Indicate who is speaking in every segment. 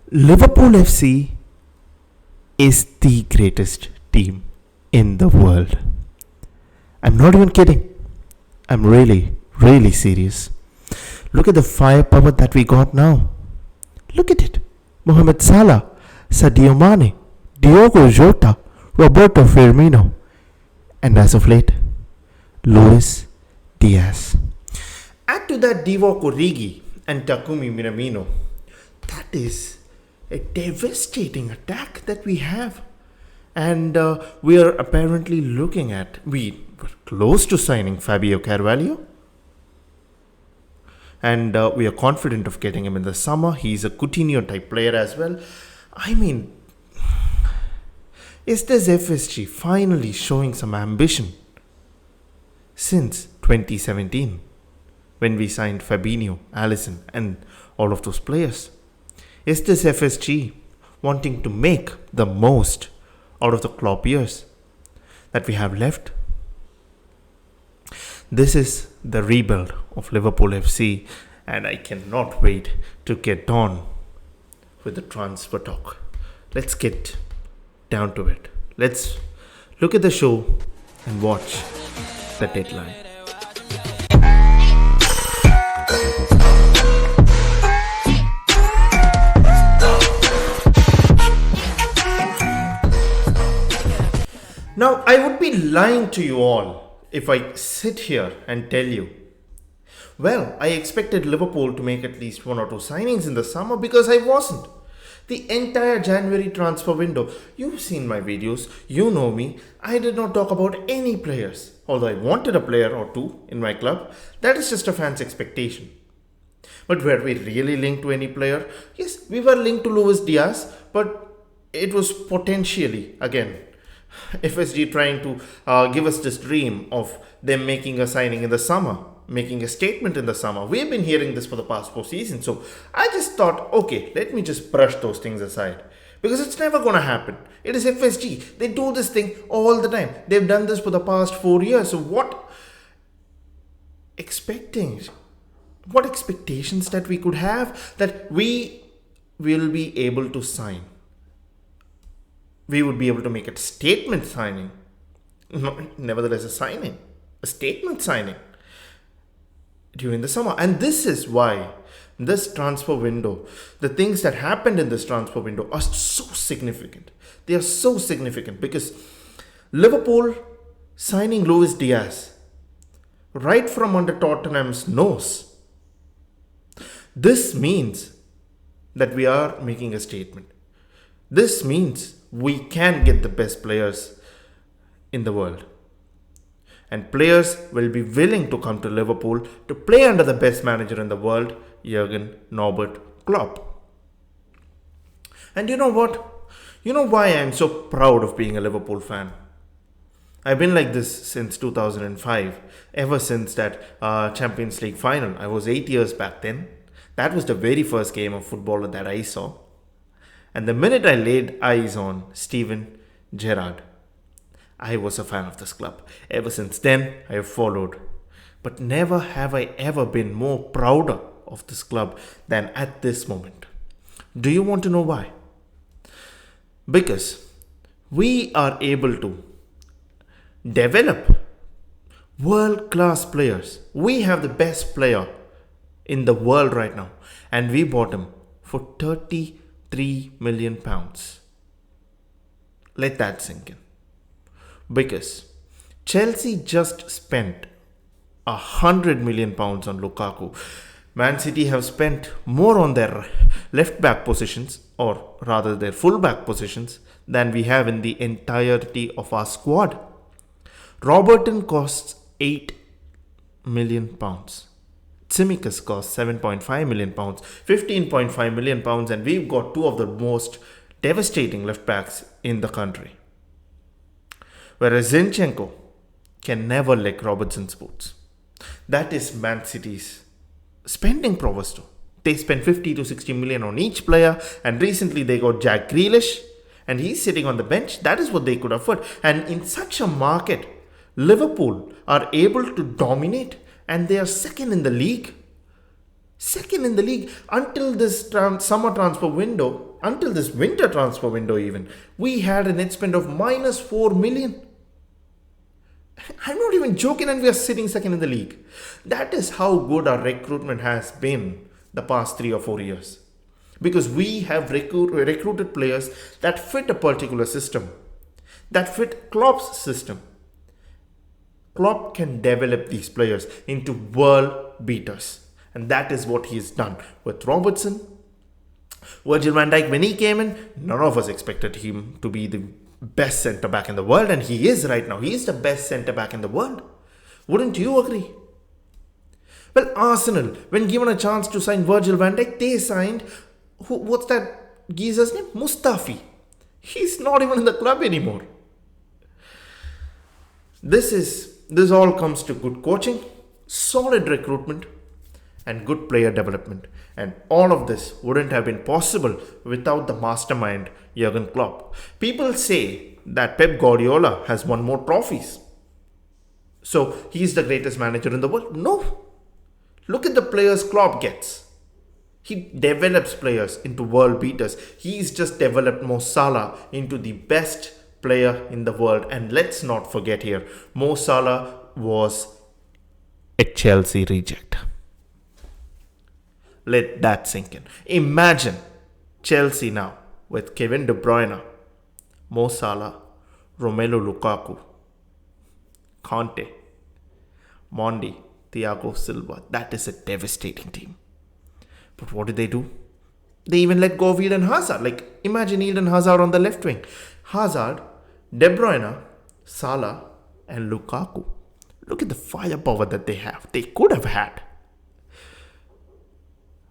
Speaker 1: Liverpool FC is the greatest team in the world. I'm not even kidding. I'm really, really serious. Look at the firepower that we got now. Look at it. Mohamed Salah, Sadio Mane, Diogo Jota, Roberto Firmino, and as of late, Luis Diaz. Add to that Divock Origi and Takumi Minamino. That is a devastating attack that we have. And we are apparently we were close to signing Fabio Carvalho. And we are confident of getting him in the summer. He's a Coutinho type player as well. I mean, is this FSG finally showing some ambition? Since 2017, when we signed Fabinho, Alisson, and all of those players. Is this FSG wanting to make the most out of the Klopp years that we have left? This is the rebuild of Liverpool FC, and I cannot wait to get on with the transfer talk. Let's get down to it. Let's look at the show and watch the deadline. Now, I would be lying to you all if I sit here and tell you, well, I expected Liverpool to make at least one or two signings in the summer, because I wasn't. The entire January transfer window, you've seen my videos, you know me, I did not talk about any players. Although I wanted a player or two in my club, that is just a fan's expectation. But were we really linked to any player? Yes, we were linked to Luis Diaz, but it was potentially, again, FSG trying to give us this dream of them making a signing in the summer, making a statement in the summer. We've been hearing this for the past 4 seasons. So I just thought, okay, let me just brush those things aside. Because it's never going to happen. It is FSG. They do this thing all the time. They've done this for the past 4 years. So what expectations that we could have that we will be able to sign? We would be able to make a statement signing. Nevertheless, a statement signing during the summer. And this is why this transfer window, the things that happened in this transfer window are so significant. They are so significant because Liverpool signing Luis Diaz right from under Tottenham's nose. This means that we are making a statement. This means we can get the best players in the world. And players will be willing to come to Liverpool to play under the best manager in the world, Jurgen Norbert Klopp. And you know what? You know why I'm so proud of being a Liverpool fan? I've been like this since 2005, ever since that Champions League final. I was 8 years back then. That was the very first game of football that I saw. And the minute I laid eyes on Steven Gerrard, I was a fan of this club. Ever since then, I have followed. But never have I ever been more prouder of this club than at this moment. Do you want to know why? Because we are able to develop world-class players. We have the best player in the world right now. And we bought him for £33 million. Let that sink in. Because Chelsea just spent £100 million on Lukaku. Man City have spent more on their left back positions, or rather their full back positions, than we have in the entirety of our squad. Robertson costs £8 million. Tsimikas costs £7.5 million, £15.5 million, and we've got two of the most devastating left backs in the country. Whereas Zinchenko can never lick Robertson's boots. That is Man City's spending prowess too. They spent 50 to 60 million on each player, and recently they got Jack Grealish, and he's sitting on the bench. That is what they could afford. And in such a market, Liverpool are able to dominate, and they are second in the league. Second in the league until this summer transfer window, until this winter transfer window even. We had a net spend of minus 4 million. I'm not even joking, and we are sitting second in the league. That is how good our recruitment has been the past 3 or 4 years. Because we have recruited players that fit a particular system, that fit Klopp's system. Klopp can develop these players into world beaters. And that is what he's done with Robertson. Virgil van Dijk, when he came in, none of us expected him to be the best centre back in the world, and he is right now. He is the best centre back in the world. Wouldn't you agree? Well, Arsenal, when given a chance to sign Virgil van Dijk, they signed, what's that geezer's name? Mustafi. He's not even in the club anymore. This all comes to good coaching, solid recruitment, and good player development. And all of this wouldn't have been possible without the mastermind Jurgen Klopp. People say that Pep Guardiola has won more trophies, so he's the greatest manager in the world. No. Look at the players Klopp gets. He develops players into world beaters. He's just developed Mo Salah into the best player in the world. And let's not forget here, Mo Salah was a Chelsea reject. Let that sink in. Imagine Chelsea now with Kevin De Bruyne, Mo Salah, Romelu Lukaku, Conte, Mondi, Thiago Silva. That is a devastating team. But what did they do? They even let go of Eden Hazard. Like, imagine Eden Hazard on the left wing. Hazard, De Bruyne, Salah, and Lukaku. Look at the firepower that they have. They could have had.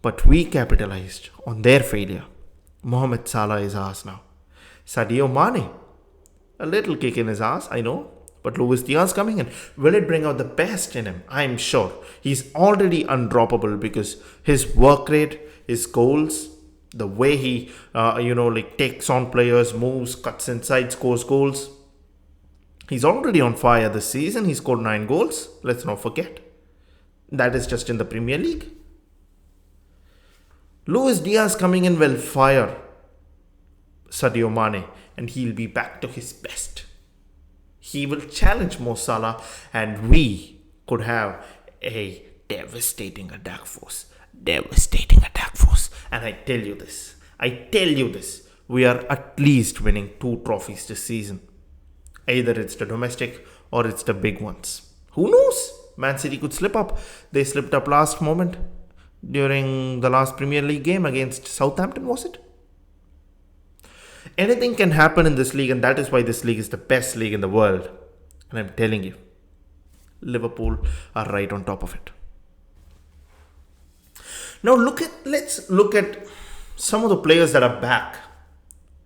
Speaker 1: But we capitalized on their failure. Mohamed Salah is ours now. Sadio Mane, a little kick in his ass, I know. But Luis Diaz coming in. Will it bring out the best in him? I'm sure. He's already undroppable because his work rate, his goals, the way he, takes on players, moves, cuts inside, scores goals. He's already on fire this season. He scored 9 goals. Let's not forget. That is just in the Premier League. Luis Diaz coming in will fire Sadio Mane, and he'll be back to his best. He will challenge Mo Salah, and we could have a devastating attack force. And I tell you this, we are at least winning 2 trophies this season. Either it's the domestic or it's the big ones. Who knows? Man City could slip up. They slipped up last moment during the last Premier League game against Southampton, was it? Anything can happen in this league, and that is why this league is the best league in the world. And I'm telling you, Liverpool are right on top of it. Now let's look at some of the players that are back.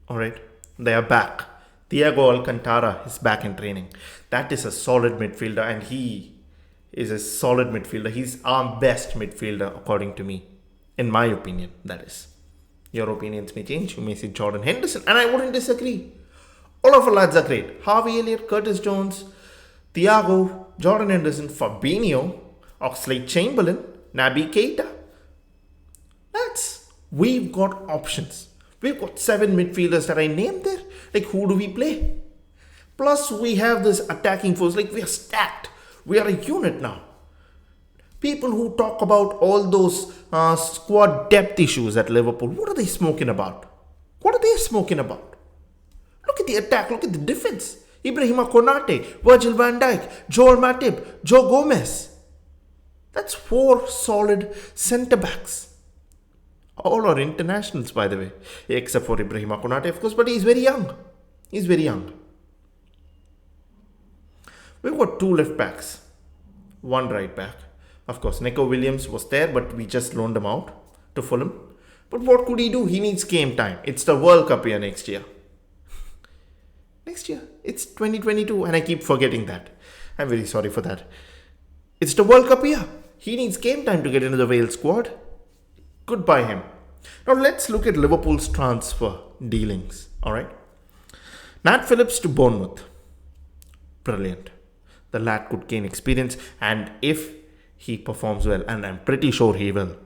Speaker 1: Alright, they are back. Thiago Alcantara is back in training. That is a solid midfielder, and he is a solid midfielder. He's our best midfielder, according to me. In my opinion, that is. Your opinions may change. You may say Jordan Henderson, and I wouldn't disagree. All of our lads are great. Harvey Elliott, Curtis Jones, Thiago, Jordan Henderson, Fabinho, Oxlade-Chamberlain, Naby Keita. We've got options. We've got 7 midfielders that I named there. Like, who do we play? Plus, we have this attacking force. Like, we are stacked. We are a unit now. People who talk about all those squad depth issues at Liverpool, what are they smoking about? Look at the attack. Look at the defense. Ibrahima Konate, Virgil van Dijk, Joel Matip, Joe Gomez. That's 4 solid centre-backs. All are internationals, by the way. Except for Ibrahima Konate, of course, but he's very young. We've got 2 left-backs, 1 right-back. Of course, Neco Williams was there, but we just loaned him out to Fulham. But what could he do? He needs game time. It's the World Cup year next year. It's 2022, and I keep forgetting that. I'm very sorry for that. It's the World Cup year. He needs game time to get into the Wales squad. Goodbye him. Now let's look at Liverpool's transfer dealings. Alright. Nat Phillips to Bournemouth. Brilliant. The lad could gain experience, and if he performs well, and I'm pretty sure he will,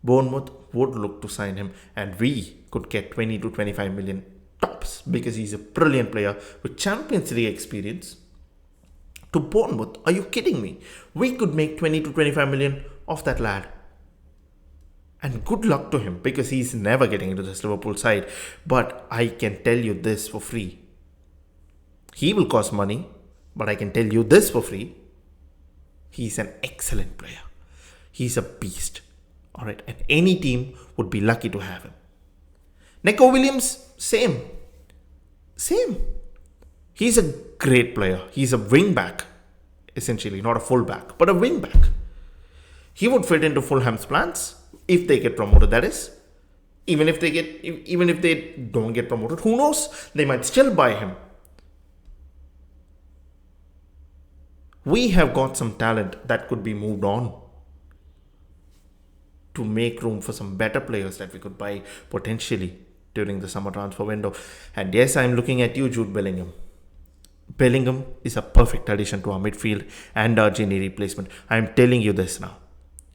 Speaker 1: Bournemouth would look to sign him, and we could get 20 to 25 million tops because he's a brilliant player with Champions League experience. To Bournemouth, are you kidding me? We could make 20 to 25 million off that lad. And good luck to him because he's never getting into this Liverpool side. But I can tell you this for free. He will cost money, but I can tell you this for free. He's an excellent player. He's a beast. Alright, and any team would be lucky to have him. Neco Williams, same. Same. He's a great player. He's a wing back, essentially, not a full back, but a wing back. He would fit into Fulham's plans if they get promoted. That is, even if they don't get promoted, who knows? They might still buy him. We have got some talent that could be moved on to make room for some better players that we could buy potentially during the summer transfer window. And yes, I'm looking at you, Jude Bellingham. Bellingham is a perfect addition to our midfield and our Gini replacement. I'm telling you this now.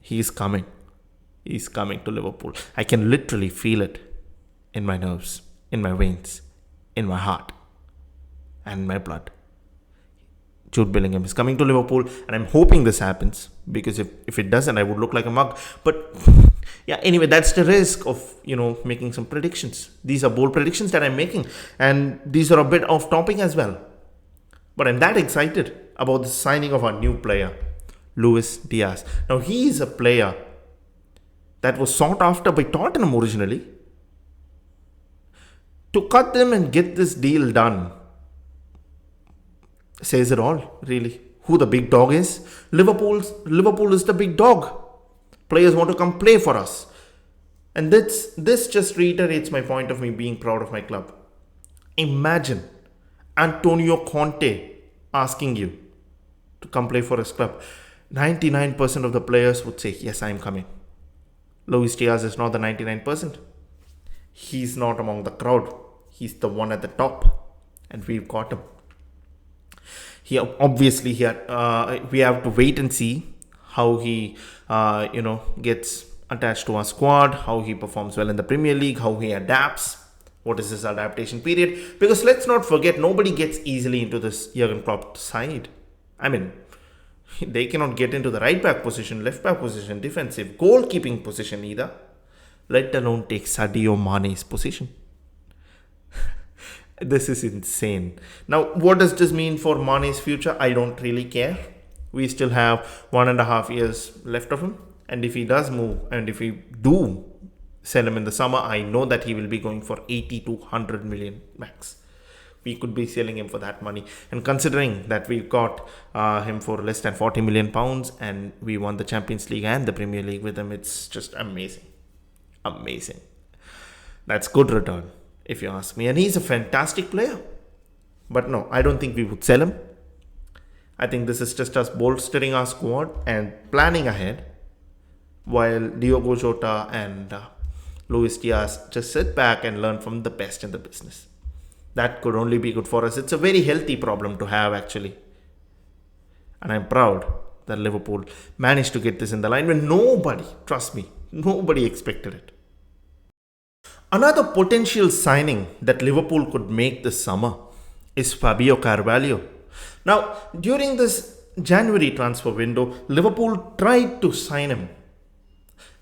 Speaker 1: He's coming. He's coming to Liverpool. I can literally feel it in my nerves, in my veins, in my heart, and my blood. Jude Bellingham is coming to Liverpool, and I'm hoping this happens because if it doesn't, I would look like a mug. But yeah, anyway, that's the risk of making some predictions. These are bold predictions that I'm making, and these are a bit off topic as well. But I'm that excited about the signing of our new player, Luis Diaz. Now, he is a player that was sought after by Tottenham originally. To cut them and get this deal done says it all, really. Who the big dog is? Liverpool is the big dog. Players want to come play for us. And this just reiterates my point of me being proud of my club. Imagine Antonio Conte asking you to come play for his club. 99% of the players would say, yes, I'm coming. Luis Diaz is not the 99%. He's not among the crowd. He's the one at the top. And we've got him. We have to wait and see how he, gets attached to our squad, how he performs well in the Premier League, how he adapts, what is his adaptation period. Because let's not forget, nobody gets easily into this Jurgen Klopp side. I mean, they cannot get into the right back position, left back position, defensive, goalkeeping position either, let alone take Sadio Mane's position. This is insane. Now, what does this mean for Mane's future? I don't really care. We still have 1.5 years left of him. And if he does move, and if we do sell him in the summer, I know that he will be going for 80 to 100 million max. We could be selling him for that money. And considering that we got him for less than 40 million pounds and we won the Champions League and the Premier League with him, it's just amazing. Amazing. That's good return, if you ask me. And he's a fantastic player. But no, I don't think we would sell him. I think this is just us bolstering our squad and planning ahead while Diogo Jota and Luis Diaz just sit back and learn from the best in the business. That could only be good for us. It's a very healthy problem to have, actually. And I'm proud that Liverpool managed to get this in the line when nobody, trust me, nobody expected it. Another potential signing that Liverpool could make this summer is Fabio Carvalho. Now, during this January transfer window, Liverpool tried to sign him.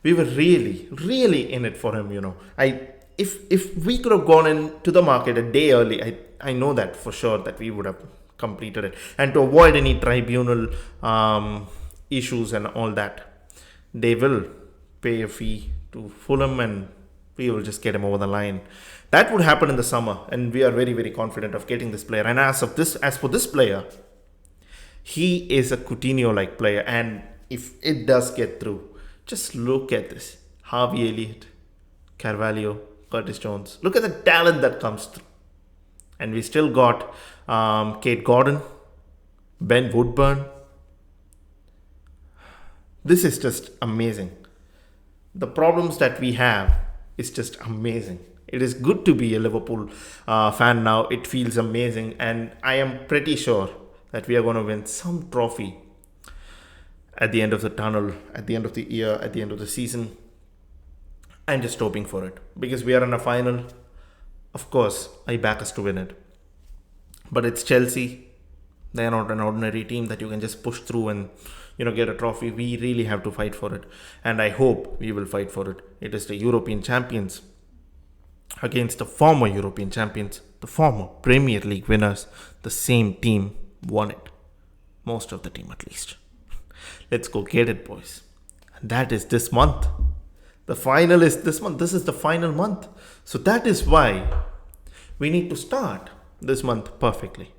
Speaker 1: We were really, really in it for him, If we could have gone into the market a day early, I know that for sure that we would have completed it. And to avoid any tribunal issues and all that, they will pay a fee to Fulham and we will just get him over the line. That would happen in the summer, and we are very, very confident of getting this player. And as for this player, he is a Coutinho-like player. And if it does get through, just look at this. Harvey Elliott, Carvalho, Curtis Jones. Look at the talent that comes through. And we still got Kate Gordon, Ben Woodburn. This is just amazing. The problems that we have is just amazing. It is good to be a Liverpool fan now. It feels amazing. And I am pretty sure that we are going to win some trophy at the end of the tunnel, at the end of the year, at the end of the season. I'm just hoping for it because we are in a final. Of course, I back us to win it. But it's Chelsea. They are not an ordinary team that you can just push through and get a trophy. We really have to fight for it, and I hope we will fight for it. It is the European champions against the former European champions, the former Premier League winners. The same team won it, most of the team at least. Let's go get it, boys. And that is this month. The final is this month. This is the final month. So that is why we need to start this month perfectly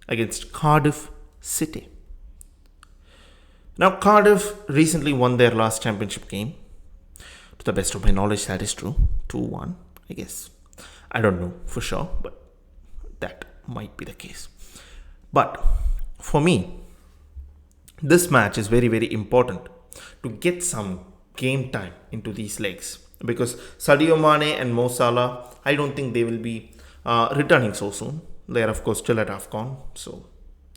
Speaker 1: against Cardiff City. Now, Cardiff recently won their last championship game. To the best of my knowledge, that is true. 2-1, I guess. I don't know for sure, but that might be the case. But for me, this match is very, very important to get some game time into these legs. Because Sadio Mane and Mo Salah, I don't think they will be returning so soon. They are, of course, still at AFCON, so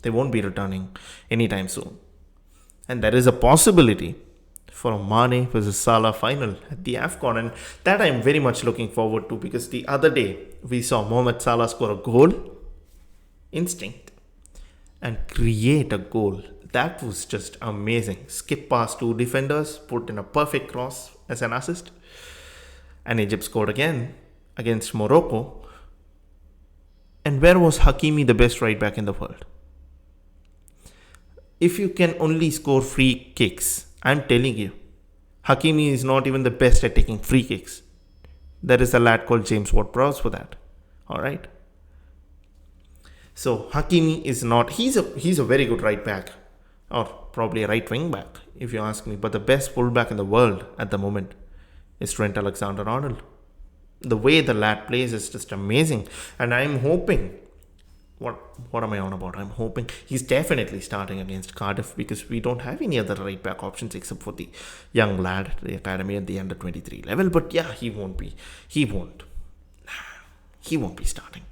Speaker 1: they won't be returning anytime soon. And there is a possibility for a Mane versus Salah final at the AFCON, and that I'm very much looking forward to, because the other day we saw Mohamed Salah score a goal, instinct, and create a goal. That was just amazing. Skip past two defenders, put in a perfect cross as an assist, and Egypt scored again against Morocco. And where was Hakimi, the best right back in the world? If you can only score free kicks, I'm telling you, Hakimi is not even the best at taking free kicks. There is a lad called James Ward-Prowse for that. Alright? So Hakimi is not, he's a very good right back, or probably a right wing back if you ask me, but the best fullback in the world at the moment is Trent Alexander-Arnold. The way the lad plays is just amazing, and I'm hoping, what am I on about? I'm hoping he's definitely starting against Cardiff, because we don't have any other right back options except for the young lad, the academy at the under 23 level. But yeah, he won't be starting.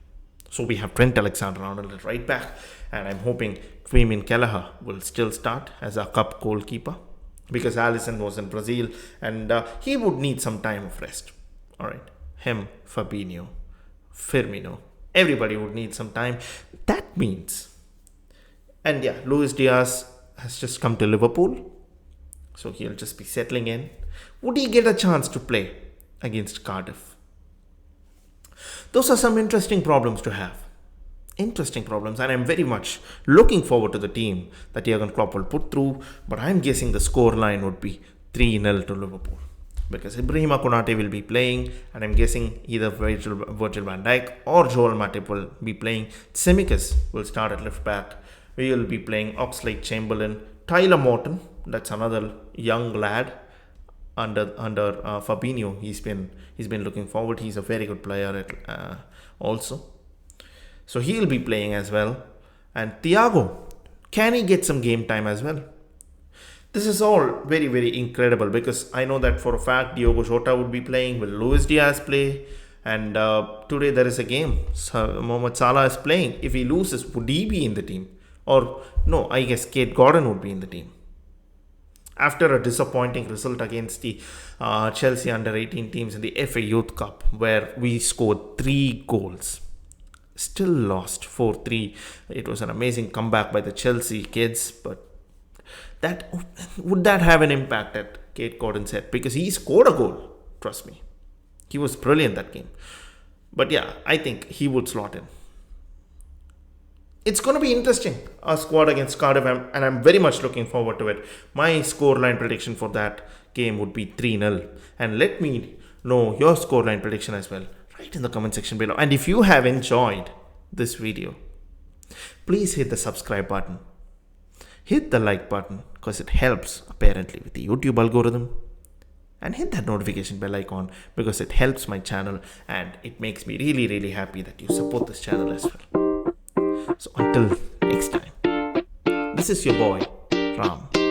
Speaker 1: So we have Trent Alexander-Arnold at right back, and I'm hoping Fabian Kelleher will still start as a cup goalkeeper, because Alisson was in Brazil and he would need some time of rest. Alright, him, Fabinho, Firmino, everybody would need some time. That means, and yeah, Luis Diaz has just come to Liverpool, so he'll just be settling in. Would he get a chance to play against Cardiff? Those are some interesting problems to have. Interesting problems, and I'm very much looking forward to the team that Jurgen Klopp will put through, but I'm guessing the scoreline would be 3-0 to Liverpool, because Ibrahima Konate will be playing, and I'm guessing either Virgil van Dijk or Joel Matip will be playing. Tsimikas will start at left back. We will be playing Oxlade-Chamberlain, Tyler Morton, that's another young lad under Fabinho. He's been looking forward. He's a very good player also. So he'll be playing as well. And Thiago, can he get some game time as well? This is all very, very incredible, because I know that for a fact Diogo Jota would be playing. Will Luis Diaz play? And today there is a game. Mohamed Salah is playing. If he loses, would he be in the team? Or no, I guess Kate Gordon would be in the team. After a disappointing result against the Chelsea under-18 teams in the FA Youth Cup, where we scored 3 goals. Still lost 4-3. It was an amazing comeback by the Chelsea kids, but would that have an impact at Kate Gordon's head? Because he scored a goal, trust me. He was brilliant that game. But yeah, I think he would slot in. It's going to be interesting, our squad against Cardiff, and I'm very much looking forward to it. My scoreline prediction for that game would be 3-0. And let me know your scoreline prediction as well. Write in the comment section below. And if you have enjoyed this video, please hit the subscribe button. Hit the like button, because it helps apparently with the YouTube algorithm. And hit that notification bell icon, because it helps my channel and it makes me really, really happy that you support this channel as well. So until next time, this is your boy, Ram.